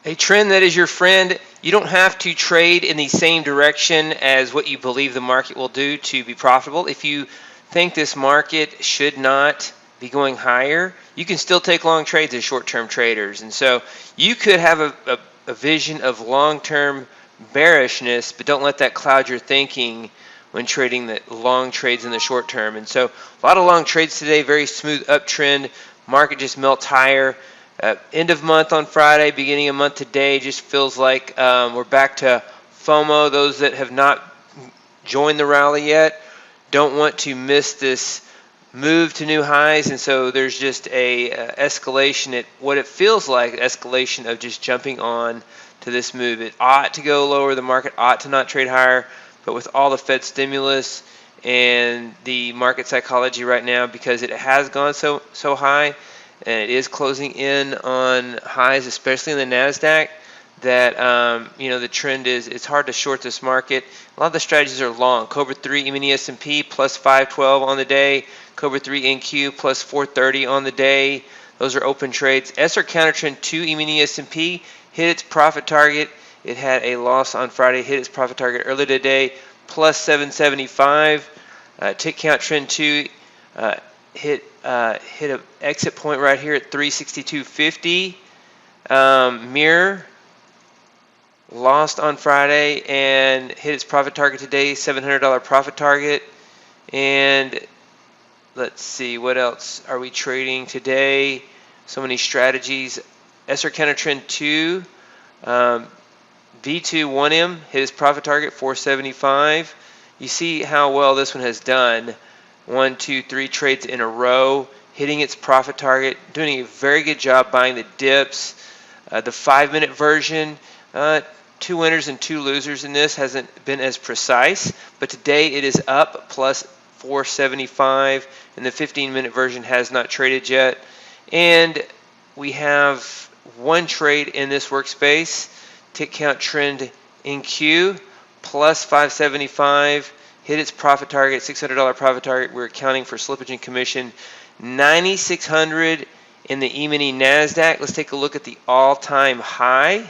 A trend that is your friend. You don't have to trade in the same direction as what you believe the market will do to be profitable. If you think this market should not be going higher, you can still take long trades as short-term traders. And so you could have a vision of long-term bearishness, but don't let that cloud your thinking when trading the long trades in the short term. And so a lot of long trades today, very smooth uptrend. Market just melts higher. End of month on Friday, beginning of month today, just feels like we're back to FOMO. Those that have not joined the rally yet don't want to miss this move to new highs, and so there's just a escalation at what it feels like, escalation of just jumping on to this move. It ought to go lower. The market ought to not trade higher, but with all the Fed stimulus and the market psychology right now, because it has gone so high, and it is closing in on highs, especially in the Nasdaq, that the trend is it's hard to short this market. A lot of the strategies are long. Cobra 3 E-mini S&P plus 512 on the day. Cobra 3 NQ plus 430 on the day. Those are open trades. SR counter trend 2 E-mini S&P hit its profit target. It had a loss on Friday, hit its profit target earlier today, plus 775. Tick count trend 2 hit an exit point right here at 362.50. Mirror lost on Friday and hit its profit target today, $700 profit target. And let's see, what else are we trading today? So many strategies. SR counter trend 2, V2 1M hit its profit target, 475. You see how well this one has done. 1, 2, 3 trades in a row, hitting its profit target, doing a very good job buying the dips. The 5-minute version, 2 winners and 2 losers in this, hasn't been as precise, but today it is up plus 475, and the 15-minute version has not traded yet. And we have 1 trade in this workspace, tick count trend in Q, plus 575, hit its profit target, $600 profit target. We're accounting for slippage and commission. 9,600 in the E-mini Nasdaq. Let's take a look at the all-time high.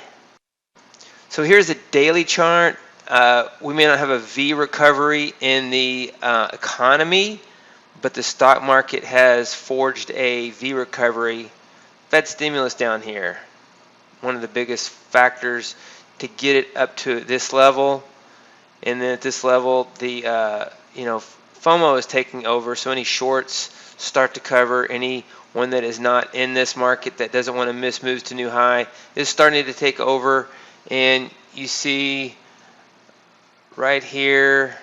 So here's the daily chart. We may not have a V recovery in the economy, but the stock market has forged a V recovery. Fed stimulus down here, one of the biggest factors to get it up to this level. And then at this level, the FOMO is taking over, so any shorts start to cover. Anyone that is not in this market that doesn't want to miss moves to new high is starting to take over. And you see right here,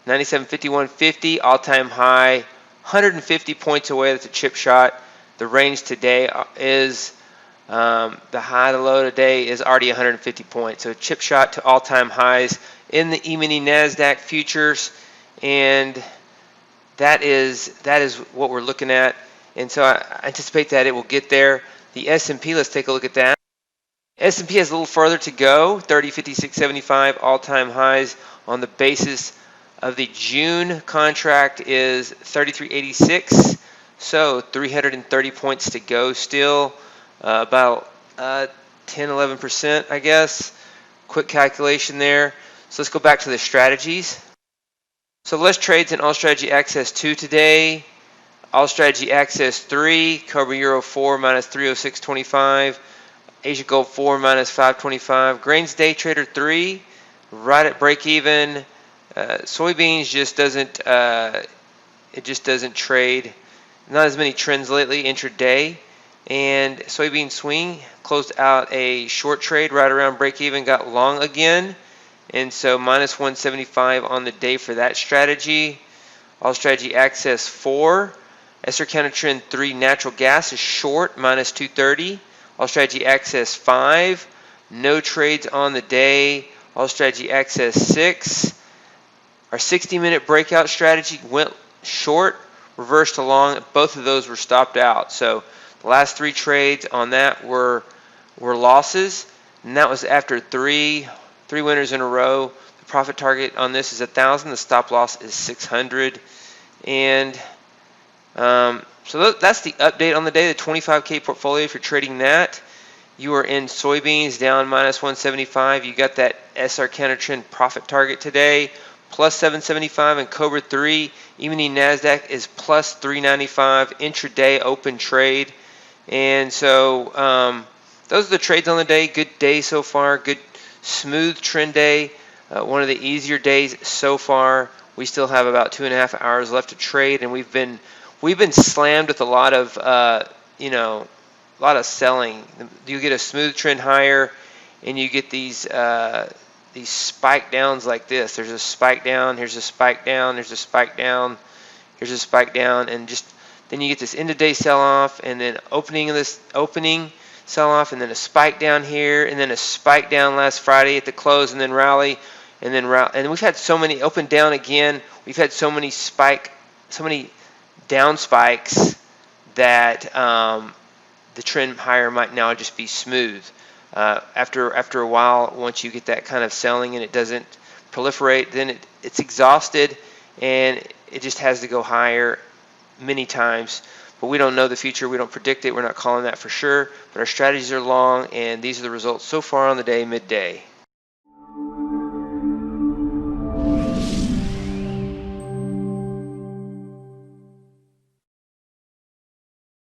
97.51.50 all-time high, 150 points away. That's a chip shot. The range today is the high to low today is already 150 points. So chip shot to all-time highs in the E-mini Nasdaq futures, and that is what we're looking at. And so I anticipate that it will get there. The S&P, let's take a look at that. S&P has a little further to go, 30.56.75 all-time highs on the basis of the June contract is 33.86, so 330 points to go still, about 10-11%, I guess. Quick calculation there. So let's go back to the strategies. So less trades in All Strategy Access 2 today. All Strategy Access 3, Cobra Euro 4 minus 306.25. Asia Gold 4 minus 525. Grains Day Trader 3 right at break even. Soybeans just doesn't trade. Not as many trends lately intraday. And soybean swing closed out a short trade right around break even, got long again. And so minus 175 on the day for that strategy. All Strategy Access 4. SR counter trend 3 natural gas is short, minus 230. All Strategy Access 5. No trades on the day. All Strategy Access 6. Our 60-minute breakout strategy went short, reversed along. Both of those were stopped out. So the last 3 trades on that were losses, and that was after three winners in a row. The profit target on this is 1,000. The stop loss is 600. And so that's the update on the day, the 25K portfolio if you're trading that. You are in soybeans down -175. You got that SR counter trend profit target today, plus 775, and Cobra 3. Evening Nasdaq is plus 395. Intraday open trade. And so those are the trades on the day. Good day so far. Good smooth trend day. One of the easier days so far. We still have about 2.5 hours left to trade, and we've been slammed with a lot of a lot of selling. You get a smooth trend higher, and you get these spike downs like this. There's a spike down. Here's a spike down. There's a spike down. Here's a spike down, and then you get this end of day sell off, and then opening sell off, and then a spike down here, and then a spike down last Friday at the close, and then rally, and we've had so many open down again. We've had so many down spikes that the trend higher might now just be smooth. After a while, once you get that kind of selling and it doesn't proliferate, then it's exhausted and it just has to go higher many times. But we don't know the future. We don't predict it. We're not calling that for sure. But our strategies are long, and these are the results so far on the day, midday.